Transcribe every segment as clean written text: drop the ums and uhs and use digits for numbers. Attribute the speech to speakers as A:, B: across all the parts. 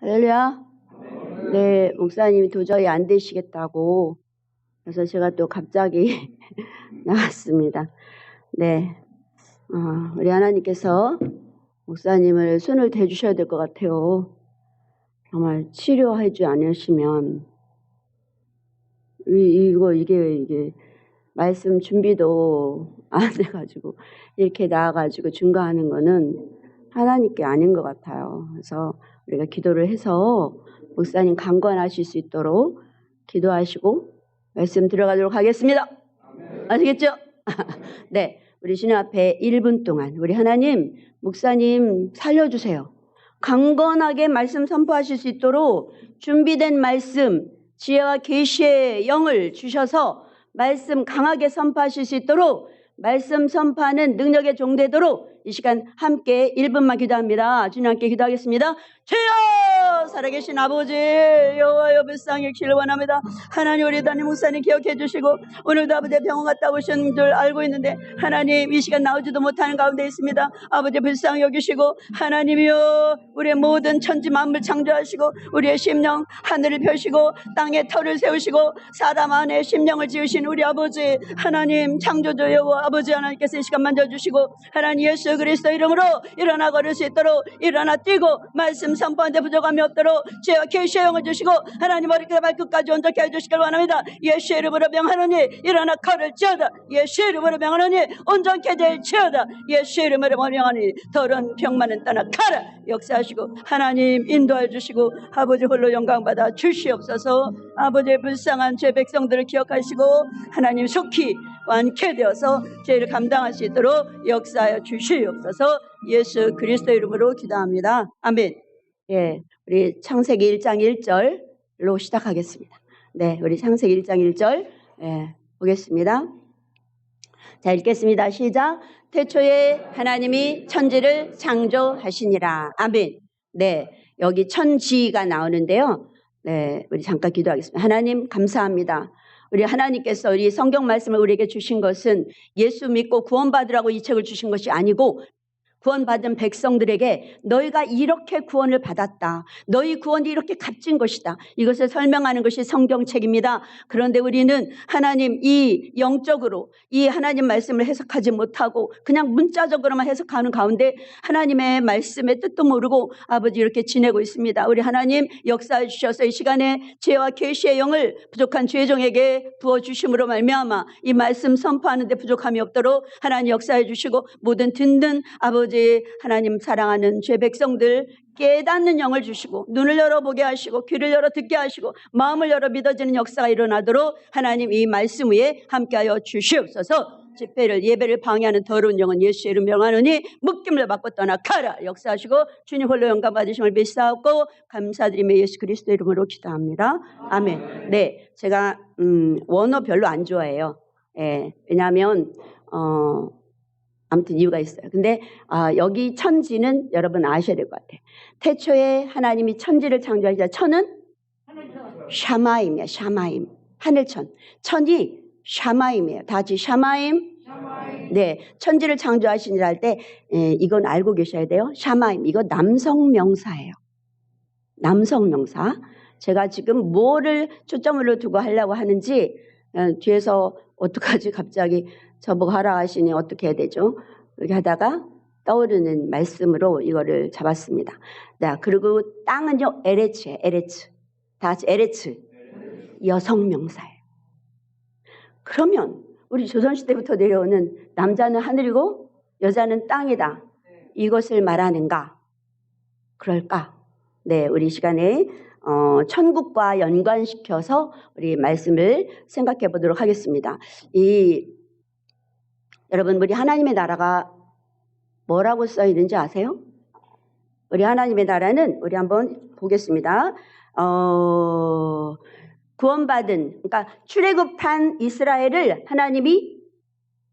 A: 할렐루야. 네, 목사님이 도저히 안 되시겠다고. 그래서 제가 또 갑자기 나왔습니다. 네, 우리 하나님께서 목사님을 손을 대주셔야 될 것 같아요. 정말 치료하지 않으시면 이게 말씀 준비도 안 돼가지고 이렇게 나와가지고 증거하는 거는 하나님께 아닌 것 같아요. 그래서 우리가 기도를 해서 목사님 강건하실 수 있도록 기도하시고 말씀 들어가도록 하겠습니다. 아시겠죠? 네, 우리 주님 앞에 1분 동안 우리 하나님 목사님 살려주세요. 강건하게 말씀 선포하실 수 있도록 준비된 말씀 지혜와 계시의 영을 주셔서 말씀 강하게 선포하실 수 있도록 말씀 선포하는 능력의 종되도록 이 시간 함께 1분만 기도합니다. 주님께 기도하겠습니다. 주여 살아계신 아버지 여호와여 불쌍히 여기시길 원합니다. 하나님 우리 담임 목사님 기억해 주시고 오늘도 아버지 병원 갔다 오신 줄 알고 있는데 하나님 이 시간 나오지도 못하는 가운데 있습니다. 아버지 불쌍히 여기시고 하나님이여 우리의 모든 천지 만물 창조하시고 우리의 심령 하늘을 펴시고 땅에 터를 세우시고 사람 안에 심령을 지으신 우리 아버지 하나님 창조주 여호와 아버지 하나님께서 이 시간 만져주시고 하나님 예수 그리스도 이름으로 일어나 걸을 수 있도록 일어나 뛰고 말씀 선포하는데 부족함이 없도록 죄와 계시의 영을 주시고 하나님 머리부터 발끝까지 온전케 해주시길 원합니다. 예수 이름으로 명하노니 일어나 걸을지어다. 예수 이름으로 명하노니 온전케 될지어다. 예수 이름으로 명하노니 더러운 병만은 떠나 가라. 역사하시고 하나님 인도해 주시고 아버지 홀로 영광받아 주시옵소서. 아버지의 불쌍한 죄 백성들을 기억하시고 하나님 속히 완쾌되어서 죄를 감당할 수 있도록 역사하여 주시옵소서. 예수 그리스도 이름으로 기도합니다. 아멘. 예, 우리 창세기 1장 1절로 시작하겠습니다. 네, 우리 창세기 1장 1절 보겠습니다. 자, 읽겠습니다. 시작. 태초에 하나님이 천지를 창조하시니라. 아멘. 네, 여기 천지가 나오는데요. 네, 우리 잠깐 기도하겠습니다. 하나님 감사합니다. 우리 하나님께서 우리 성경 말씀을 우리에게 주신 것은 예수 믿고 구원받으라고 이 책을 주신 것이 아니고 구원받은 백성들에게 너희가 이렇게 구원을 받았다. 너희 구원이 이렇게 값진 것이다. 이것을 설명하는 것이 성경책입니다. 그런데 우리는 하나님 이 영적으로 이 하나님 말씀을 해석하지 못하고 그냥 문자적으로만 해석하는 가운데 하나님의 말씀의 뜻도 모르고 아버지 이렇게 지내고 있습니다. 우리 하나님 역사해 주셔서 이 시간에 죄와 계시의 영을 부족한 죄종에게 부어주심으로 말미암아 이 말씀 선포하는 데 부족함이 없도록 하나님 역사해 주시고 모든 듣는 아버지 하나님 사랑하는 죄 백성들 깨닫는 영을 주시고 눈을 열어보게 하시고 귀를 열어 듣게 하시고 마음을 열어 믿어지는 역사가 일어나도록 하나님 이 말씀 위에 함께하여 주시옵소서. 집회를 예배를 방해하는 더러운 영은 예수의 이름 명하노니 묶임을 받고 떠나가라. 역사하시고 주님 홀로 영광 받으심을 믿사옵고 감사드리며 예수 그리스도 이름으로 기도합니다. 아멘. 네, 제가 원어 별로 안 좋아해요. 왜냐하면 아무튼 이유가 있어요. 근데 여기 천지는 여러분 아셔야 될 것 같아요. 태초에 하나님이 천지를 창조하시자. 천은 샤마임이야. 샤마임. 하늘천. 천이 샤마임이에요. 다 같이 샤마임. 네, 천지를 창조하시니라 할 때 이건 알고 계셔야 돼요. 샤마임. 이거 남성 명사예요. 남성 명사. 제가 지금 뭐를 초점으로 두고 하려고 하는지 뒤에서 어떡하지 갑자기 저보고 하라 하시니 어떻게 해야 되죠? 이렇게 하다가 떠오르는 말씀으로 이거를 잡았습니다. 자, 그리고 땅은요 에레츠예요. 에레츠. 다 같이 에레츠. 여성 명사예요. 그러면 우리 조선시대부터 내려오는 남자는 하늘이고 여자는 땅이다. 이것을 말하는가? 그럴까? 네, 우리 시간에 천국과 연관시켜서 우리 말씀을 생각해 보도록 하겠습니다. 여러분 우리 하나님의 나라가 뭐라고 써 있는지 아세요? 우리 하나님의 나라는 우리 한번 보겠습니다. 구원받은 그러니까 출애굽한 이스라엘을 하나님이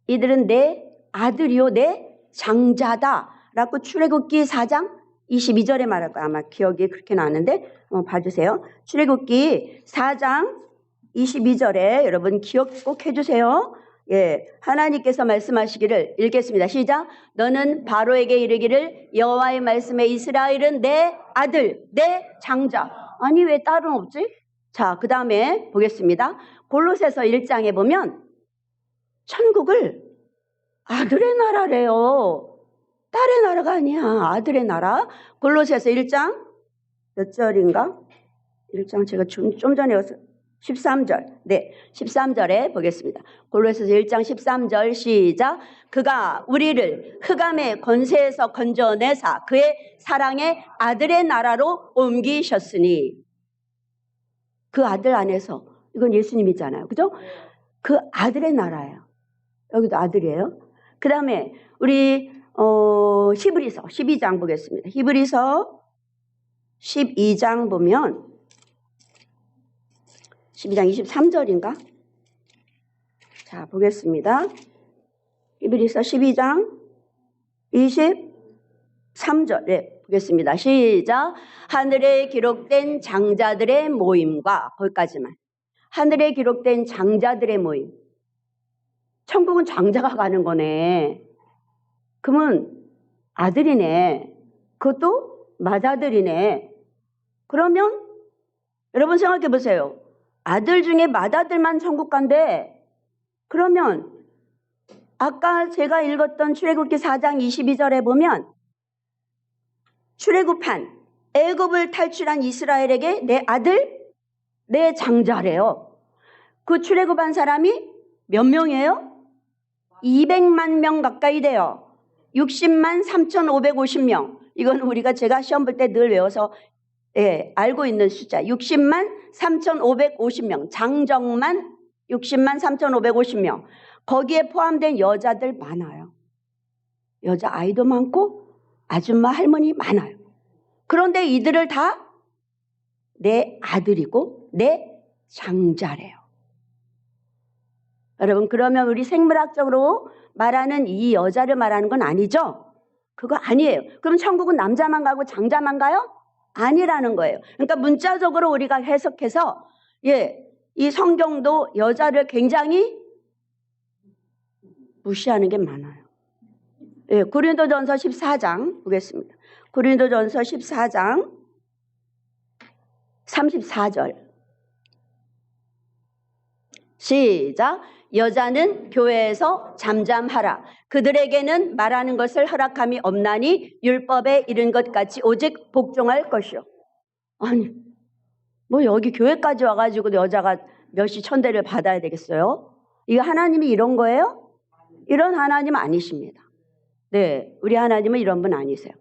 A: 이들은 내 아들이요 내 장자다라고 출애굽기 4장 22절에 말할 거예요. 아마 기억이 그렇게 나는데 봐주세요. 출애굽기 4장 22절에 여러분 기억 꼭 해주세요. 예, 하나님께서 말씀하시기를 읽겠습니다. 시작. 너는 바로에게 이르기를 여호와의 말씀에 이스라엘은 내 아들, 내 장자. 아니 왜 딸은 없지? 자, 그 다음에 보겠습니다. 골로새서 1장에 보면 천국을 아들의 나라래요. 딸의 나라가 아니야. 아들의 나라. 골로새서 1장 몇 절인가? 1장 제가 좀 전에 13절. 네, 13절에 보겠습니다. 골로새서 1장 13절 시작. 그가 우리를 흑암의 권세에서 건져내사 그의 사랑의 아들의 나라로 옮기셨으니. 그 아들 안에서, 이건 예수님이잖아요. 그죠? 그 아들의 나라예요. 여기도 아들이에요. 그 다음에 우리 히브리서 12장 보겠습니다. 히브리서 12장 보면 12장 23절인가? 자, 보겠습니다. 히브리서 12장 23절. 네, 보겠습니다. 시작. 하늘에 기록된 장자들의 모임과, 거기까지만. 하늘에 기록된 장자들의 모임. 천국은 장자가 가는 거네. 그러면 아들이네. 그것도 맏아들이네. 그러면 여러분 생각해 보세요. 아들 중에 맏아들만 천국 간대. 그러면 아까 제가 읽었던 출애굽기 4장 22절에 보면 출애굽한 애굽을 탈출한 이스라엘에게 내 아들, 내 장자래요. 그 출애굽한 사람이 몇 명이에요? 200만 명 가까이 돼요. 60만 3,550명. 이건 우리가 제가 시험 볼 때 늘 외워서 알고 있는 숫자. 60만 3,550명. 장정만 60만 3,550명. 거기에 포함된 여자들 많아요. 여자 아이도 많고 아줌마 할머니 많아요. 그런데 이들을 다 내 아들이고 내 장자래요. 여러분, 그러면 우리 생물학적으로 말하는 이 여자를 말하는 건 아니죠? 그거 아니에요. 그럼 천국은 남자만 가고 장자만 가요? 아니라는 거예요. 그러니까 문자적으로 우리가 해석해서 이 성경도 여자를 굉장히 무시하는 게 많아요. 고린도전서 14장 보겠습니다. 고린도전서 14장 34절. 시작. 여자는 교회에서 잠잠하라. 그들에게는 말하는 것을 허락함이 없나니 율법에 이른 것 같이 오직 복종할 것이요. 아니, 뭐 여기 교회까지 와가지고 여자가 몇시 천대를 받아야 되겠어요? 이거 하나님이 이런 거예요? 이런 하나님 아니십니다. 네, 우리 하나님은 이런 분 아니세요.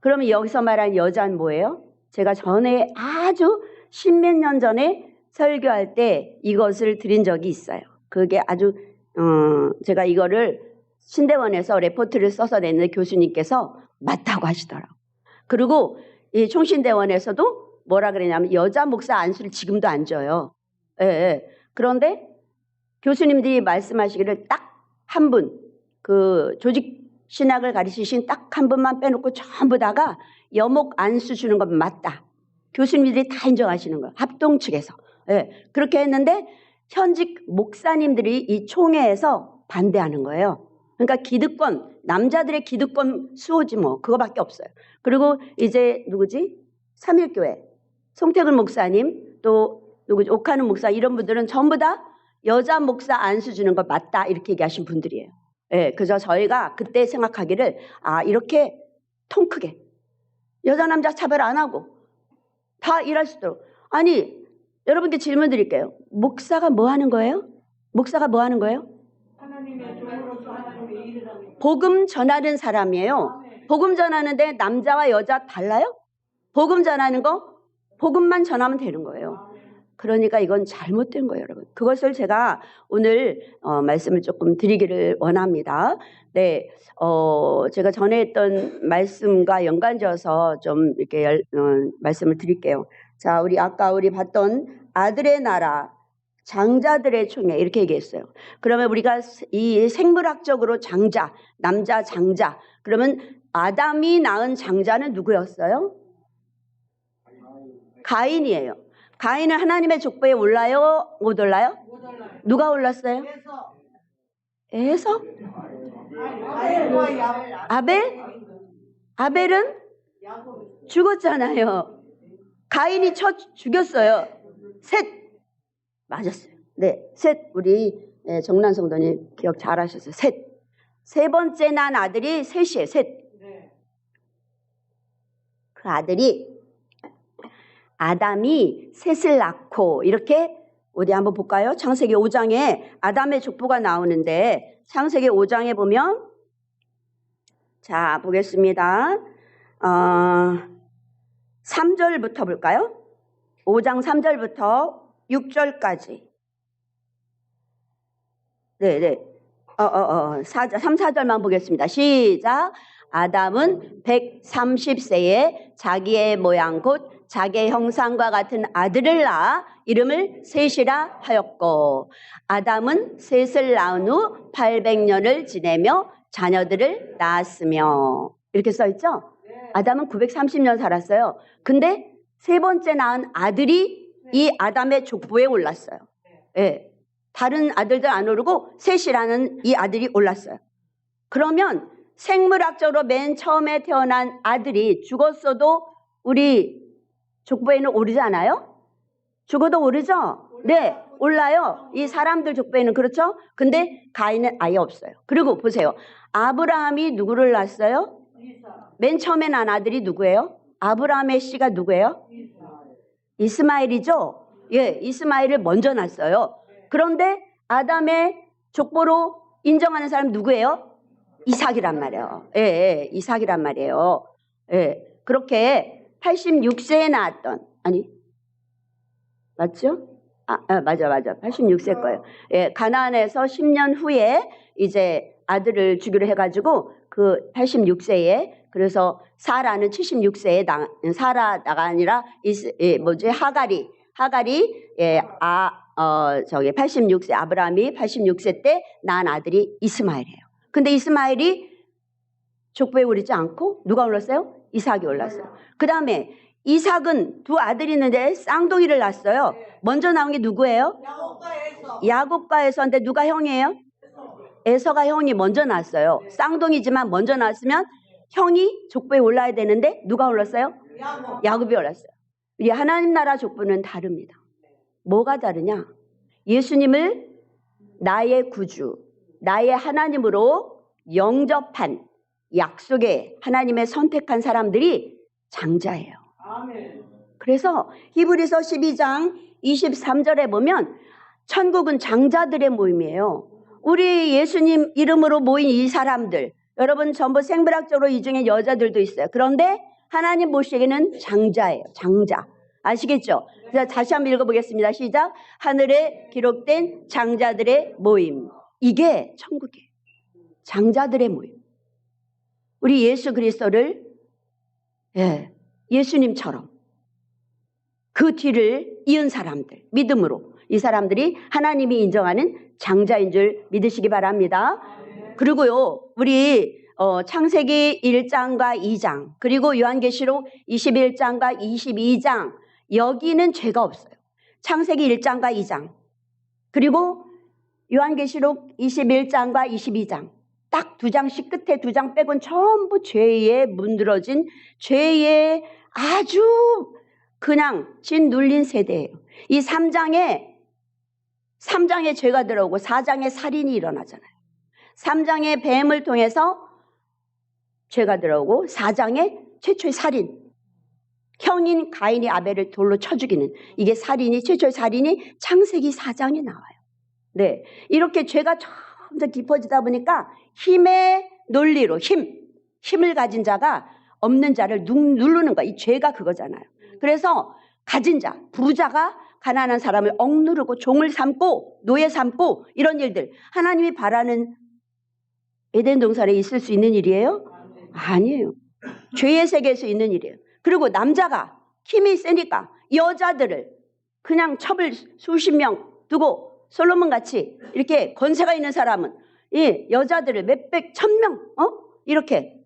A: 그러면 여기서 말한 여자는 뭐예요? 제가 전에 아주 십몇 년 전에 설교할 때 이것을 드린 적이 있어요. 그게 아주 제가 이거를 신대원에서 레포트를 써서 냈는데 교수님께서 맞다고 하시더라고요. 그리고 이 총신대원에서도 뭐라 그러냐면 여자 목사 안수를 지금도 안 줘요. 그런데 교수님들이 말씀하시기를 딱 한 분, 그 조직 신학을 가르치신 딱 한 분만 빼놓고 전부 다가 여목 안수 주는 건 맞다. 교수님들이 다 인정하시는 거예요. 합동 측에서. 그렇게 했는데 현직 목사님들이 이 총회에서 반대하는 거예요. 그러니까 기득권, 남자들의 기득권 수호지 뭐 그거밖에 없어요. 그리고 이제 누구지? 삼일교회 송태근 목사님, 또 누구지? 옥하는 목사, 이런 분들은 전부 다 여자 목사 안수 주는 거 맞다 이렇게 얘기하신 분들이에요. 그래서 저희가 그때 생각하기를 이렇게 통 크게 여자 남자 차별 안 하고 다 일할 수 있도록. 아니, 여러분께 질문 드릴게요. 목사가 뭐 하는 거예요? 목사가 뭐 하는 거예요? 복음 전하는 사람이에요. 복음 전하는데 남자와 여자 달라요? 복음 전하는 거 복음만 전하면 되는 거예요. 그러니까 이건 잘못된 거예요, 여러분. 그것을 제가 오늘 말씀을 조금 드리기를 원합니다. 네, 제가 전에 했던 말씀과 연관지어서 좀 이렇게 말씀을 드릴게요. 자, 아까 우리 봤던 아들의 나라, 장자들의 총회 이렇게 얘기했어요. 그러면 우리가 이 생물학적으로 장자, 남자 장자, 그러면 아담이 낳은 장자는 누구였어요? 가인이에요. 가인은 하나님의 족보에 올라요? 못 올라요? 누가 올랐어요? 에서? 아벨? 아벨은 죽었잖아요. 가인이 죽였어요. 셋. 맞았어요. 네, 셋. 우리 정란 성도님 기억 잘하셨어요. 셋. 세 번째 난 아들이 셋이에요. 셋. 그 아들이 아담이 셋을 낳고 이렇게 어디 한번 볼까요? 창세기 5장에 아담의 족보가 나오는데 창세기 5장에 보면 자 보겠습니다. 3절부터 볼까요? 5장 3절부터 6절까지. 네네. 3, 4절만 보겠습니다. 시작. 아담은 130세에 자기의 모양 곧 자기의 형상과 같은 아들을 낳아 이름을 셋이라 하였고 아담은 셋을 낳은 후 800년을 지내며 자녀들을 낳았으며 이렇게 써있죠? 아담은 930년 살았어요. 근데 세 번째 낳은 아들이 이 아담의 족보에 올랐어요. 예. 다른 아들들 안 오르고 셋이라는 이 아들이 올랐어요. 그러면 생물학적으로 맨 처음에 태어난 아들이 죽었어도 우리 족보에는 오르지 않아요? 죽어도 오르죠? 네, 올라요. 이 사람들 족보에는 그렇죠? 근데 가인은 아예 없어요. 그리고 보세요. 아브라함이 누구를 낳았어요? 맨 처음에 난 아들이 누구예요? 아브라함의 씨가 누구예요? 이스마엘이죠? 예, 이스마엘을 먼저 낳았어요. 그런데 아담의 족보로 인정하는 사람 누구예요? 이삭이란 말이에요. 예, 예, 이삭이란 말이에요. 예, 그렇게 86세에 낳았던, 아니, 맞죠? 맞아. 86세 거예요. 예, 가나안에서 10년 후에 이제 아들을 주기로 해가지고 그 86세에 그래서 사라는 76세에 사라가 아니라 하갈이 86세 아브라함이 86세 때 낳은 아들이 이스마엘이에요. 근데 이스마엘이 족보에 오르지 않고 누가 올랐어요? 이삭이 올랐어요. 그 다음에 이삭은 두 아들이 있는데 쌍둥이를 낳았어요. 먼저 나온 게 누구예요? 야곱과 에서인데 누가 형이에요? 에서가 형이 먼저 낳았어요. 쌍둥이지만 먼저 낳았으면 형이 족보에 올라야 되는데 누가 올랐어요? 야곱이 올랐어요. 우리 하나님 나라 족보는 다릅니다. 뭐가 다르냐? 예수님을 나의 구주, 나의 하나님으로 영접한 약속의 하나님의 선택한 사람들이 장자예요. 그래서 히브리서 12장 23절에 보면 천국은 장자들의 모임이에요. 우리 예수님 이름으로 모인 이 사람들, 여러분 전부 생물학적으로 이 중에 여자들도 있어요. 그런데 하나님 보시기에는 장자예요. 장자. 아시겠죠? 자, 다시 한번 읽어보겠습니다. 시작. 하늘에 기록된 장자들의 모임. 이게 천국이에요. 장자들의 모임. 우리 예수 그리스도를 예수님처럼 그 뒤를 이은 사람들, 믿음으로 이 사람들이 하나님이 인정하는 장자인 줄 믿으시기 바랍니다. 그리고요, 우리 창세기 1장과 2장 그리고 요한계시록 21장과 22장 여기는 죄가 없어요. 창세기 1장과 2장 그리고 요한계시록 21장과 22장 딱 2장씩 끝에 2장 빼곤 전부 죄에 문드러진 죄의 아주 그냥 진 눌린 세대예요. 이 3장에 죄가 들어오고 4장에 살인이 일어나잖아요. 3장에 뱀을 통해서 죄가 들어오고 4장에 최초의 살인. 형인 가인이 아벨을 돌로 쳐 죽이는 이게 최초의 살인이 창세기 4장에 나와요. 네, 이렇게 죄가 점점 깊어지다 보니까 힘의 논리로 힘을 가진 자가 없는 자를 누르는 거야. 이 죄가 그거잖아요. 그래서 가진 자, 부자가 가난한 사람을 억누르고 종을 삼고 노예 삼고 이런 일들 하나님이 바라는 에덴 동산에 있을 수 있는 일이에요? 아니에요. 죄의 세계에서 있는 일이에요. 그리고 남자가 힘이 세니까 여자들을 그냥 첩을 수십 명 두고 솔로몬 같이 이렇게 권세가 있는 사람은 이 여자들을 몇백 천명 이렇게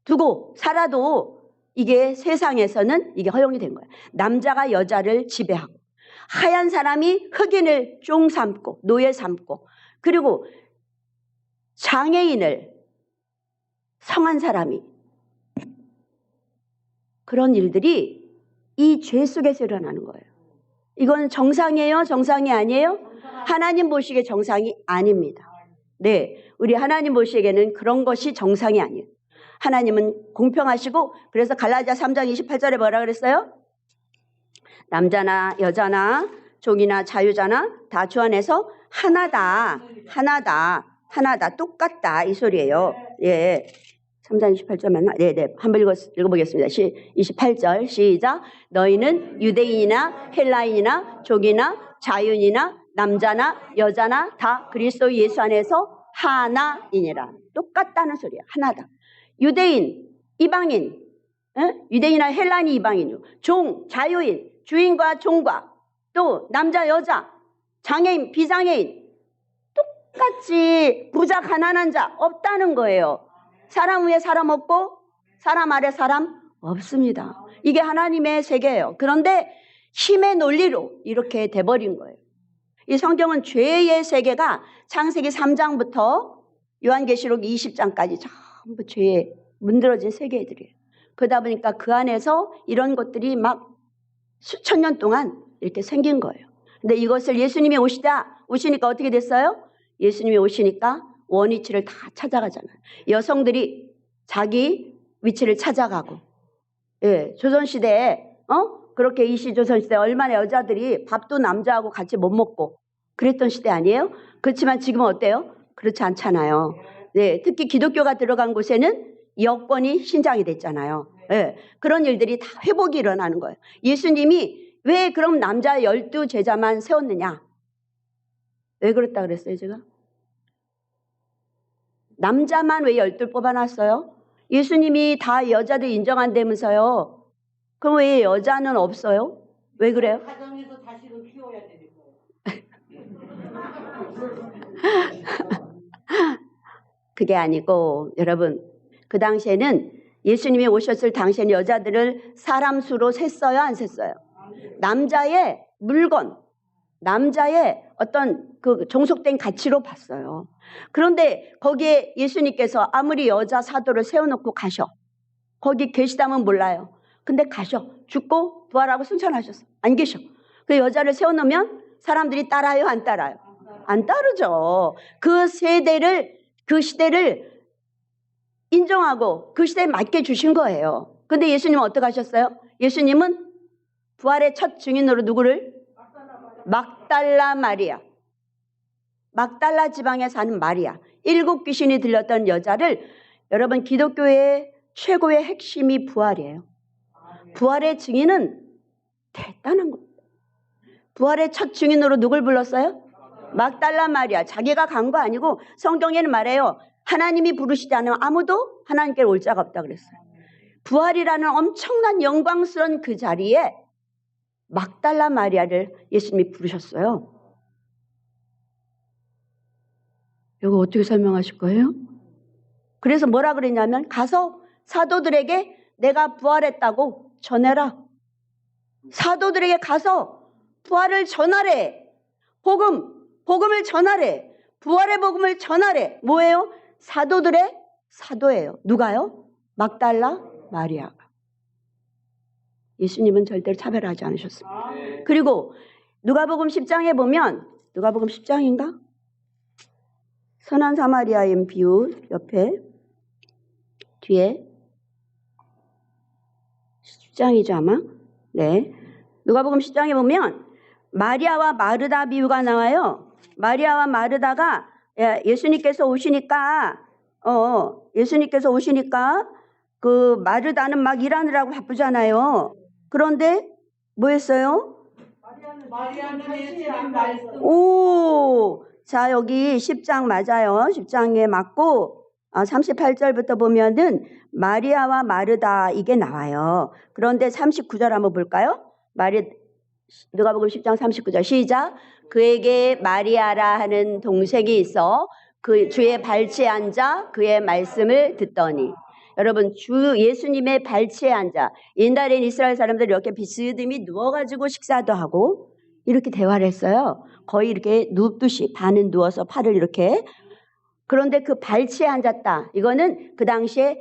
A: 두고 살아도 이게 세상에서는 이게 허용이 된 거예요. 남자가 여자를 지배하고 하얀 사람이 흑인을 종 삼고 노예 삼고 그리고 장애인을 성한 사람이, 그런 일들이 이 죄 속에서 일어나는 거예요. 이건 정상이에요? 정상이 아니에요? 하나님 보시기에 정상이 아닙니다. 네, 우리 하나님 보시기에는 그런 것이 정상이 아니에요. 하나님은 공평하시고, 그래서 갈라디아 3장 28절에 뭐라 그랬어요? 남자나 여자나 종이나 자유자나 다 주 안에서 하나다, 똑같다, 이 소리예요. 예. 3장 28절 맞나? 네네. 한번 읽어보겠습니다. 28절 시작. 너희는 유대인이나 헬라인이나 종이나 자유인이나 남자나 여자나 다 그리스도 예수 안에서 하나이니라. 똑같다는 소리야. 하나다. 유대인, 이방인, 유대인이나 헬라인이 이방인이요. 종, 자유인, 주인과 종과 또 남자, 여자, 장애인, 비장애인 똑같이 부자, 가난한 자 없다는 거예요. 사람 위에 사람 없고 사람 아래 사람 없습니다. 이게 하나님의 세계예요. 그런데 힘의 논리로 이렇게 돼버린 거예요. 이 성경은 죄의 세계가 창세기 3장부터 요한계시록 20장까지 전부 죄에 문드러진 세계들이에요. 그러다 보니까 그 안에서 이런 것들이 막 수천 년 동안 이렇게 생긴 거예요. 근데 이것을 예수님이 오시니까 어떻게 됐어요? 예수님이 오시니까 원위치를 다 찾아가잖아요. 여성들이 자기 위치를 찾아가고, 예, 조선시대에, 그렇게 조선시대에 얼마나 여자들이 밥도 남자하고 같이 못 먹고 그랬던 시대 아니에요? 그렇지만 지금은 어때요? 그렇지 않잖아요. 네, 특히 기독교가 들어간 곳에는 여권이 신장이 됐잖아요. 예, 그런 일들이 다 회복이 일어나는 거예요. 예수님이 왜 그럼 남자 12제자만 세웠느냐? 왜 그랬다 그랬어요, 제가? 남자만 왜 12 뽑아놨어요? 예수님이 다 여자들 인정한다면서요. 그럼 왜 여자는 없어요? 왜 그래요?
B: 가정에서 자식을 키워야 되니까요.
A: 그게 아니고, 여러분, 그 당시에는 예수님이 오셨을 당시에는 여자들을 사람 수로 셌어요, 안 셌어요? 남자의 물건, 남자의 어떤 그 종속된 가치로 봤어요. 그런데 거기에 예수님께서 아무리 여자 사도를 세워놓고 가셔. 거기 계시다면 몰라요. 근데 가셔. 죽고 부활하고 승천하셨어. 안 계셔. 그 여자를 세워놓으면 사람들이 따라요, 안 따라요? 안 따르죠. 그 세대를, 그 시대를 인정하고 그 시대에 맞게 주신 거예요. 근데 예수님은 어떻게 하셨어요? 예수님은 부활의 첫 증인으로 누구를? 막달라 마리아. 막달라 지방에 사는 마리아. 7 귀신이 들렸던 여자를, 여러분, 기독교의 최고의 핵심이 부활이에요. 부활의 증인은 대단한 겁니다. 부활의 첫 증인으로 누굴 불렀어요? 막달라 마리아. 자기가 간 거 아니고 성경에는 말해요. 하나님이 부르시지 않으면 아무도 하나님께 올 자가 없다 그랬어요. 부활이라는 엄청난 영광스러운 그 자리에 막달라 마리아를 예수님이 부르셨어요. 이거 어떻게 설명하실 거예요? 그래서 뭐라 그랬냐면, 가서 사도들에게 내가 부활했다고 전해라. 사도들에게 가서 부활을 전하래. 복음을 전하래. 부활의 복음을 전하래. 뭐예요? 사도들의 사도예요. 누가요? 막달라 마리아가. 예수님은 절대로 차별하지 않으셨습니다. 그리고 누가복음 10장에 보면, 누가복음 10장인가? 선한 사마리아인 비유 옆에 뒤에 10장이죠 아마. 네, 누가복음 10장에 보면 마리아와 마르다 비유가 나와요. 마리아와 마르다가 예수님께서 오시니까 그 마르다는 막 일하느라고 바쁘잖아요. 그런데 뭐 했어요?
B: 마리아는 예수님 말씀.
A: 오, 자, 여기 10장 맞아요. 10장에 맞고 38절부터 보면은 마리아와 마르다 이게 나와요. 그런데 39절 한번 볼까요? 누가복음 10장 39절 시작. 그에게 마리아라 하는 동생이 있어 그 주의 발치에 앉아 그의 말씀을 듣더니. 여러분, 주 예수님의 발치에 앉아, 옛날엔 이스라엘 사람들이 이렇게 비스듬히 누워가지고 식사도 하고 이렇게 대화를 했어요. 거의 이렇게 눕듯이, 반은 누워서 팔을 이렇게. 그런데 그 발치에 앉았다. 이거는 그 당시에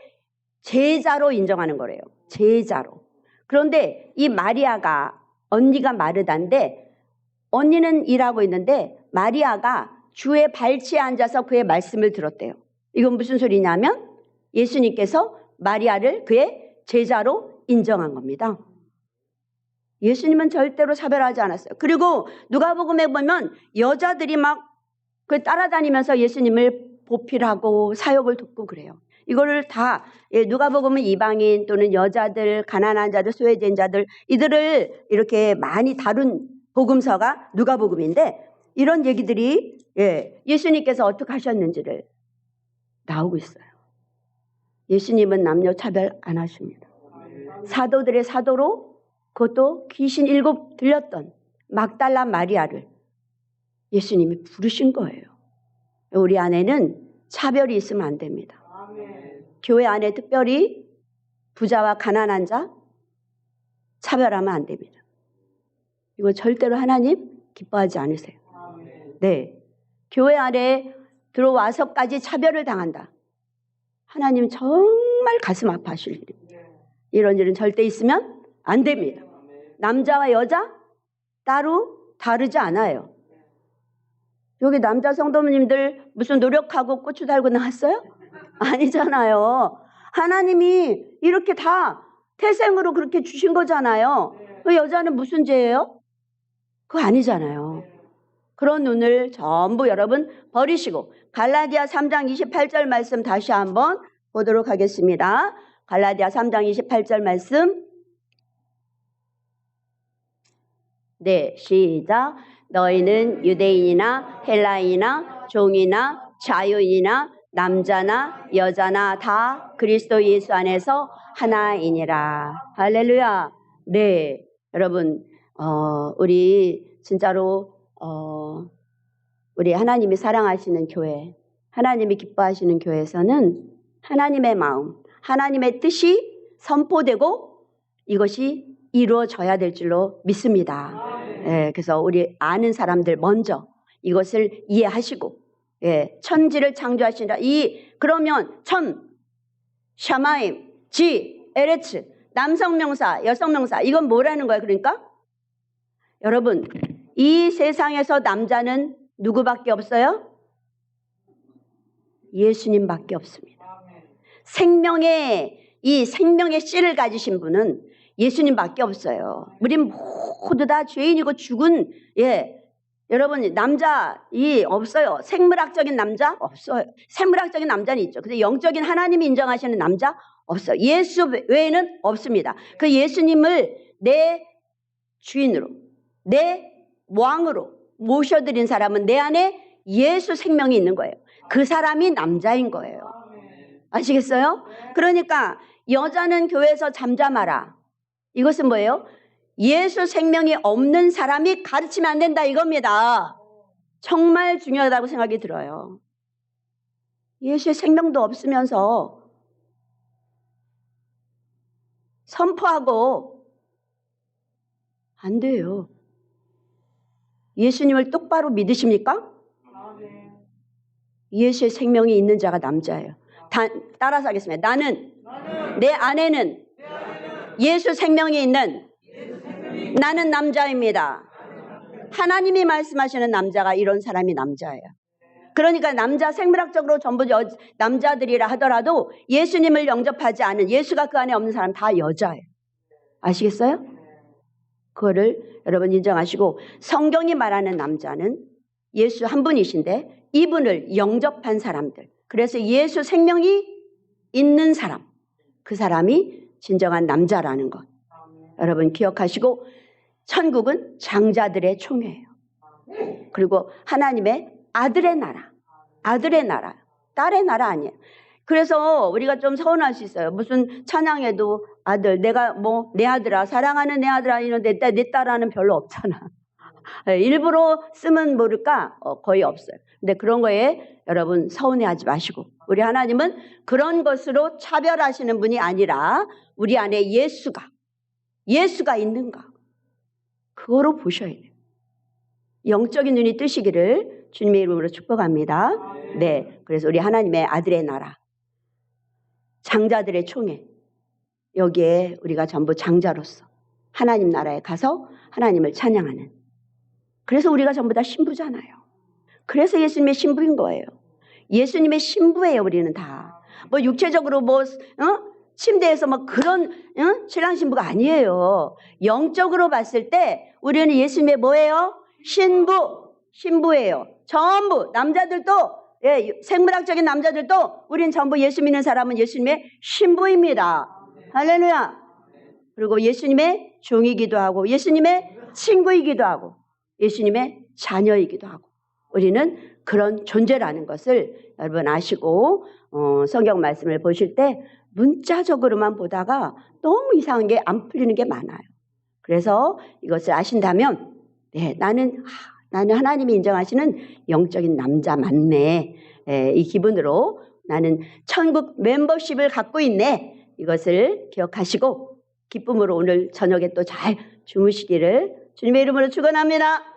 A: 제자로 인정하는 거래요. 제자로. 그런데 이 마리아가, 언니가 마르다인데 언니는 일하고 있는데 마리아가 주의 발치에 앉아서 그의 말씀을 들었대요. 이건 무슨 소리냐면 예수님께서 마리아를 그의 제자로 인정한 겁니다. 예수님은 절대로 차별하지 않았어요. 그리고 누가복음에 보면 여자들이 막 그 따라다니면서 예수님을 보필하고 사역을 돕고 그래요. 이거를 다 누가복음은 이방인 또는 여자들, 가난한 자들, 소외된 자들, 이들을 이렇게 많이 다룬 복음서가 누가복음인데 이런 얘기들이 예수님께서 어떻게 하셨는지를 나오고 있어요. 예수님은 남녀 차별 안 하십니다. 사도들의 사도로 그것도 귀신 7 들렸던 막달라 마리아를 예수님이 부르신 거예요. 우리 안에는 차별이 있으면 안 됩니다. 교회 안에 특별히 부자와 가난한 자 차별하면 안 됩니다. 이거 절대로 하나님 기뻐하지 않으세요. 네, 교회 안에 들어와서까지 차별을 당한다. 하나님 정말 가슴 아파하실 일입니다. 이런 일은 절대 있으면 안 됩니다. 남자와 여자 따로 다르지 않아요. 여기 남자 성도님들 무슨 노력하고 고추 달고 나왔어요? 아니잖아요. 하나님이 이렇게 다 태생으로 그렇게 주신 거잖아요. 그 여자는 무슨 죄예요? 그거 아니잖아요. 그런 눈을 전부 여러분 버리시고 갈라디아 3장 28절 말씀 다시 한번 보도록 하겠습니다. 갈라디아 3장 28절 말씀. 네, 시작. 너희는 유대인이나 헬라인이나 종이나 자유인이나 남자나 여자나 다 그리스도 예수 안에서 하나이니라. 할렐루야. 네, 여러분 우리 진짜로 우리 하나님이 사랑하시는 교회, 하나님이 기뻐하시는 교회에서는 하나님의 마음, 하나님의 뜻이 선포되고 이것이 이루어져야 될 줄로 믿습니다. 그래서 우리 아는 사람들 먼저 이것을 이해하시고 천지를 창조하신다. 그러면 샤마임, 에레츠, 남성명사, 여성명사 이건 뭐라는 거예요? 그러니까 여러분 이 세상에서 남자는 누구밖에 없어요? 예수님밖에 없습니다. 생명의 씨를 가지신 분은 예수님밖에 없어요. 우린 모두 다 죄인이고 죽은 여러분 남자 없어요. 생물학적인 남자 없어요. 생물학적인 남자는 있죠. 근데 영적인 하나님이 인정하시는 남자 없어요. 예수 외에는 없습니다. 그 예수님을 내 주인으로 내 왕으로 모셔드린 사람은 내 안에 예수 생명이 있는 거예요. 그 사람이 남자인 거예요. 아시겠어요? 그러니까 여자는 교회에서 잠잠하라. 이것은 뭐예요? 예수 생명이 없는 사람이 가르치면 안 된다 이겁니다. 정말 중요하다고 생각이 들어요. 예수의 생명도 없으면서 선포하고 안 돼요. 예수님을 똑바로 믿으십니까? 예수의 생명이 있는 자가 남자예요. 따라서 하겠습니다. 나는 내 안에는 예수 생명이 있는 나는 남자입니다. 하나님이 말씀하시는 남자가 이런 사람이 남자예요. 그러니까 남자 생물학적으로 전부 남자들이라 하더라도 예수님을 영접하지 않은 예수가 그 안에 없는 사람 다 여자예요. 아시겠어요? 그거를 여러분 인정하시고 성경이 말하는 남자는 예수 한 분이신데 이분을 영접한 사람들. 그래서 예수 생명이 있는 사람. 그 사람이 진정한 남자라는 것. 여러분 기억하시고 천국은 장자들의 총회예요. 그리고 하나님의 아들의 나라. 아들의 나라. 딸의 나라 아니에요. 그래서 우리가 좀 서운할 수 있어요. 무슨 찬양에도 아들, 내가 내 아들아, 사랑하는 내 아들아 이런데 내 딸아는 별로 없잖아. 일부러 쓰면 모를까? 거의 없어요. 근데 그런 거에 여러분 서운해하지 마시고 우리 하나님은 그런 것으로 차별하시는 분이 아니라 우리 안에 예수가 있는가? 그거로 보셔야 돼요. 영적인 눈이 뜨시기를 주님의 이름으로 축복합니다. 네, 그래서 우리 하나님의 아들의 나라, 장자들의 총회, 여기에 우리가 전부 장자로서 하나님 나라에 가서 하나님을 찬양하는, 그래서 우리가 전부 다 신부잖아요. 그래서 예수님의 신부인 거예요. 예수님의 신부예요. 우리는 다 뭐 육체적으로 침대에서 뭐 그런 신랑 신부가 아니에요. 영적으로 봤을 때 우리는 예수님의 뭐예요? 신부예요. 전부 남자들도, 생물학적인 남자들도 우리는 전부 예수 믿는 사람은 예수님의 신부입니다. 할렐루야. 그리고 예수님의 종이기도 하고 예수님의 친구이기도 하고 예수님의 자녀이기도 하고 우리는 그런 존재라는 것을 여러분 아시고 성경 말씀을 보실 때 문자적으로만 보다가 너무 이상한 게 안 풀리는 게 많아요. 그래서 이것을 아신다면 나는 하나님이 인정하시는 영적인 남자 맞네, 이 기분으로 나는 천국 멤버십을 갖고 있네, 이것을 기억하시고 기쁨으로 오늘 저녁에 또 잘 주무시기를 주님의 이름으로 축원합니다.